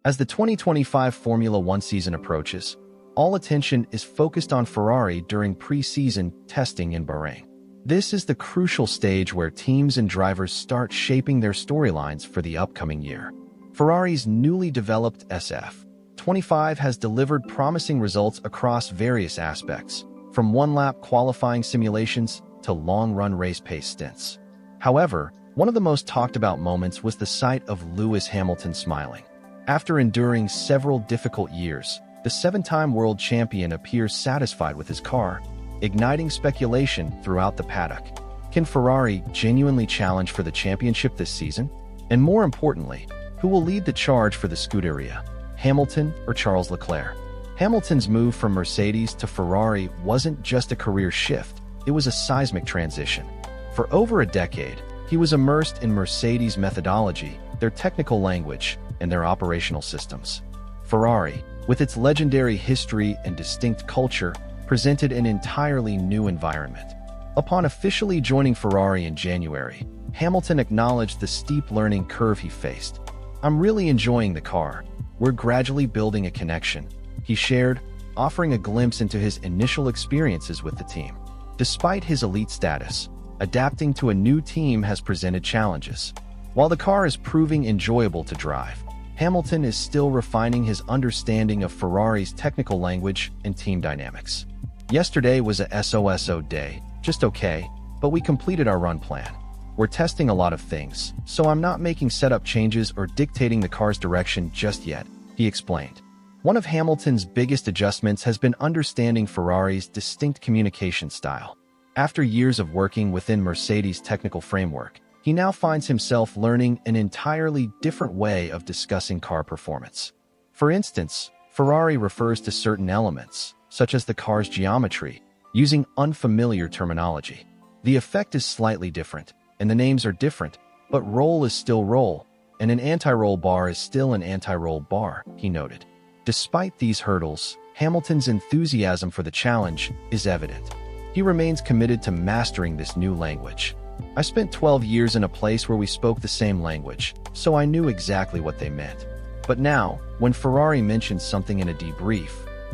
As the 2025 Formula One season approaches, all attention is focused on Ferrari during pre-season testing in Bahrain. This is the crucial stage where teams and drivers start shaping their storylines for the upcoming year. Ferrari's newly developed SF-25 has delivered promising results across various aspects, from one-lap qualifying simulations to long-run race pace stints. However, one of the most talked about moments was the sight of Lewis Hamilton smiling. After enduring several difficult years, the seven-time world champion appears satisfied with his car, igniting speculation throughout the paddock. Can Ferrari genuinely challenge for the championship this season? And more importantly, who will lead the charge for the Scuderia, Hamilton or Charles Leclerc? Hamilton's move from Mercedes to Ferrari wasn't just a career shift, it was a seismic transition. For over a decade, he was immersed in Mercedes' methodology, their technical language, and their operational systems. Ferrari, with its legendary history and distinct culture, presented an entirely new environment. Upon officially joining Ferrari in January, Hamilton acknowledged the steep learning curve he faced. "I'm really enjoying the car. We're gradually building a connection," he shared, offering a glimpse into his initial experiences with the team. Despite his elite status, adapting to a new team has presented challenges. While the car is proving enjoyable to drive, Hamilton is still refining his understanding of Ferrari's technical language and team dynamics. "Yesterday was a SOSO day, just okay, but we completed our run plan. We're testing a lot of things, so I'm not making setup changes or dictating the car's direction just yet," he explained. One of Hamilton's biggest adjustments has been understanding Ferrari's distinct communication style. After years of working within Mercedes' technical framework, he now finds himself learning an entirely different way of discussing car performance. For instance, Ferrari refers to certain elements, such as the car's geometry, using unfamiliar terminology. The effect is slightly different, and the names are different, but roll is still roll, and an anti-roll bar is still an anti-roll bar, he noted. Despite these hurdles, Hamilton's enthusiasm for the challenge is evident. He remains committed to mastering this new language. "I spent 12 years in a place where we spoke the same language, so I knew exactly what they meant. But now, when Ferrari mentions something in a debrief,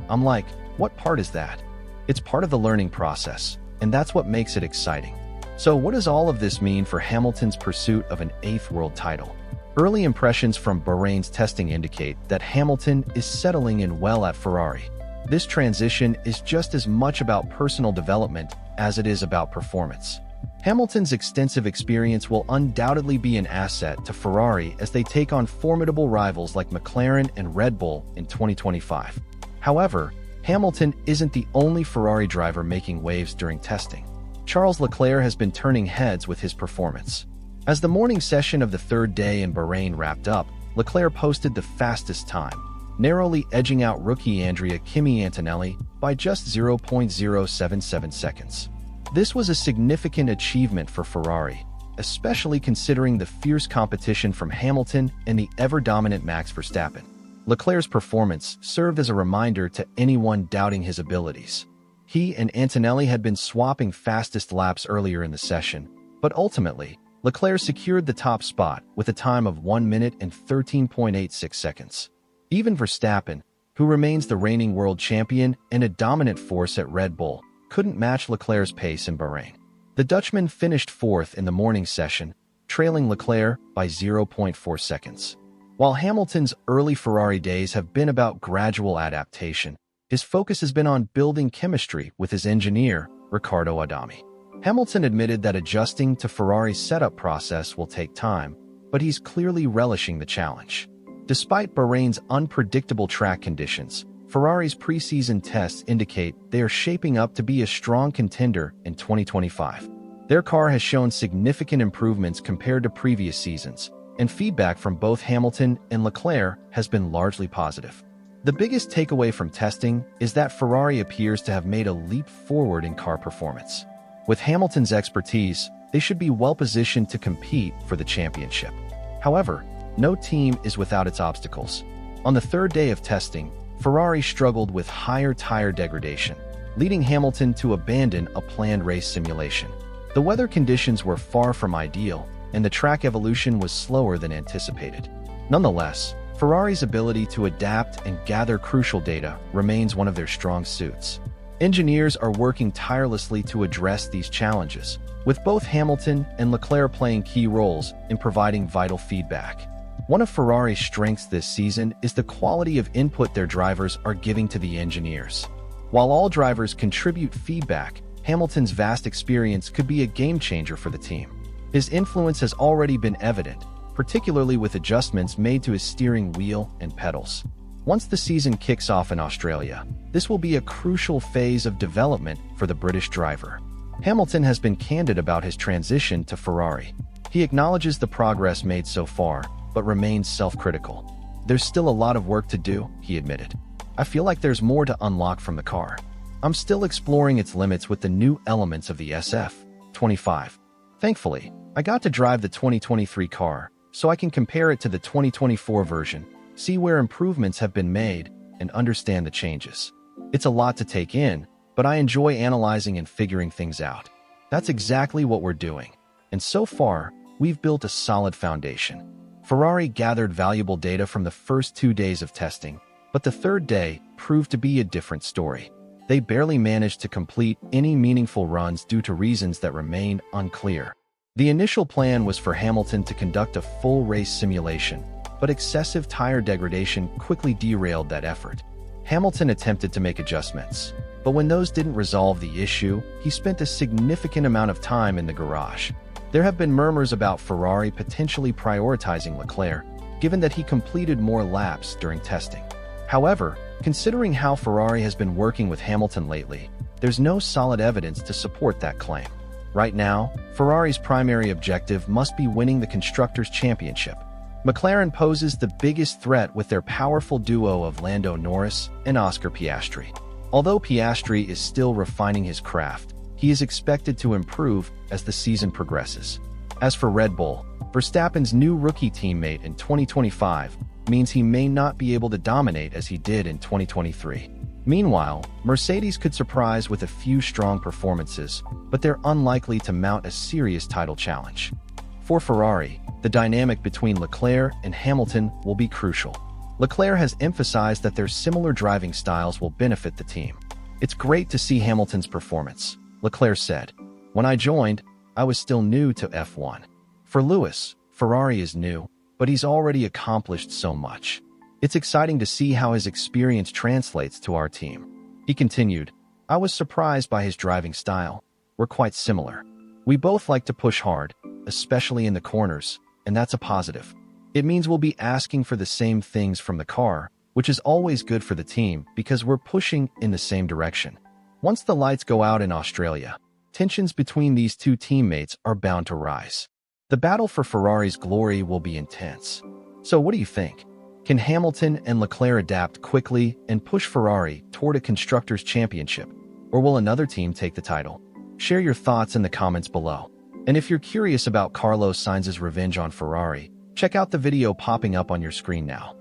I'm like, what part is that?" It's part of the learning process, and that's what makes it exciting. So what does all of this mean for Hamilton's pursuit of an 8th world title? Early impressions from Bahrain's testing indicate that Hamilton is settling in well at Ferrari. This transition is just as much about personal development as it is about performance. Hamilton's extensive experience will undoubtedly be an asset to Ferrari as they take on formidable rivals like McLaren and Red Bull in 2025. However, Hamilton isn't the only Ferrari driver making waves during testing. Charles Leclerc has been turning heads with his performance. As the morning session of the third day in Bahrain wrapped up, Leclerc posted the fastest time, narrowly edging out rookie Andrea Kimi Antonelli by just 0.077 seconds. This was a significant achievement for Ferrari, especially considering the fierce competition from Hamilton and the ever-dominant Max Verstappen. Leclerc's performance served as a reminder to anyone doubting his abilities. He and Antonelli had been swapping fastest laps earlier in the session, but ultimately, Leclerc secured the top spot with a time of 1 minute and 13.86 seconds. Even Verstappen, who remains the reigning world champion and a dominant force at Red Bull, couldn't match Leclerc's pace in Bahrain. The Dutchman finished 4th in the morning session, trailing Leclerc by 0.4 seconds. While Hamilton's early Ferrari days have been about gradual adaptation, his focus has been on building chemistry with his engineer, Riccardo Adami. Hamilton admitted that adjusting to Ferrari's setup process will take time, but he's clearly relishing the challenge. Despite Bahrain's unpredictable track conditions, Ferrari's preseason tests indicate they are shaping up to be a strong contender in 2025. Their car has shown significant improvements compared to previous seasons, and feedback from both Hamilton and Leclerc has been largely positive. The biggest takeaway from testing is that Ferrari appears to have made a leap forward in car performance. With Hamilton's expertise, they should be well-positioned to compete for the championship. However, no team is without its obstacles. On the third day of testing, Ferrari struggled with higher tire degradation, leading Hamilton to abandon a planned race simulation. The weather conditions were far from ideal, and the track evolution was slower than anticipated. Nonetheless, Ferrari's ability to adapt and gather crucial data remains one of their strong suits. Engineers are working tirelessly to address these challenges, with both Hamilton and Leclerc playing key roles in providing vital feedback. One of Ferrari's strengths this season is the quality of input their drivers are giving to the engineers. While all drivers contribute feedback, Hamilton's vast experience could be a game-changer for the team. His influence has already been evident, particularly with adjustments made to his steering wheel and pedals. Once the season kicks off in Australia, this will be a crucial phase of development for the British driver. Hamilton has been candid about his transition to Ferrari. He acknowledges the progress made so far, but remains self-critical. "There's still a lot of work to do," he admitted. "I feel like there's more to unlock from the car. I'm still exploring its limits with the new elements of the SF-25. Thankfully, I got to drive the 2023 car, so I can compare it to the 2024 version, see where improvements have been made, and understand the changes. It's a lot to take in, but I enjoy analyzing and figuring things out. That's exactly what we're doing. And so far, we've built a solid foundation." Ferrari gathered valuable data from the first 2 days of testing, but the third day proved to be a different story. They barely managed to complete any meaningful runs due to reasons that remain unclear. The initial plan was for Hamilton to conduct a full race simulation, but excessive tire degradation quickly derailed that effort. Hamilton attempted to make adjustments, but when those didn't resolve the issue, he spent a significant amount of time in the garage. There have been murmurs about Ferrari potentially prioritizing Leclerc, given that he completed more laps during testing. However, considering how Ferrari has been working with Hamilton lately, there's no solid evidence to support that claim. Right now, Ferrari's primary objective must be winning the Constructors' Championship. McLaren poses the biggest threat with their powerful duo of Lando Norris and Oscar Piastri. Although Piastri is still refining his craft, he is expected to improve as the season progresses. As for Red Bull, Verstappen's new rookie teammate in 2025 means he may not be able to dominate as he did in 2023. Meanwhile, Mercedes could surprise with a few strong performances, but they're unlikely to mount a serious title challenge. For Ferrari, the dynamic between Leclerc and Hamilton will be crucial. Leclerc has emphasized that their similar driving styles will benefit the team. "It's great to see Hamilton's performance," Leclerc said. "When I joined, I was still new to F1. For Lewis, Ferrari is new, but he's already accomplished so much. It's exciting to see how his experience translates to our team." He continued, "I was surprised by his driving style. We're quite similar. We both like to push hard, especially in the corners, and that's a positive. It means we'll be asking for the same things from the car, which is always good for the team because we're pushing in the same direction." Once the lights go out in Australia, tensions between these two teammates are bound to rise. The battle for Ferrari's glory will be intense. So what do you think? Can Hamilton and Leclerc adapt quickly and push Ferrari toward a Constructors' Championship? Or will another team take the title? Share your thoughts in the comments below. And if you're curious about Carlos Sainz's revenge on Ferrari, check out the video popping up on your screen now.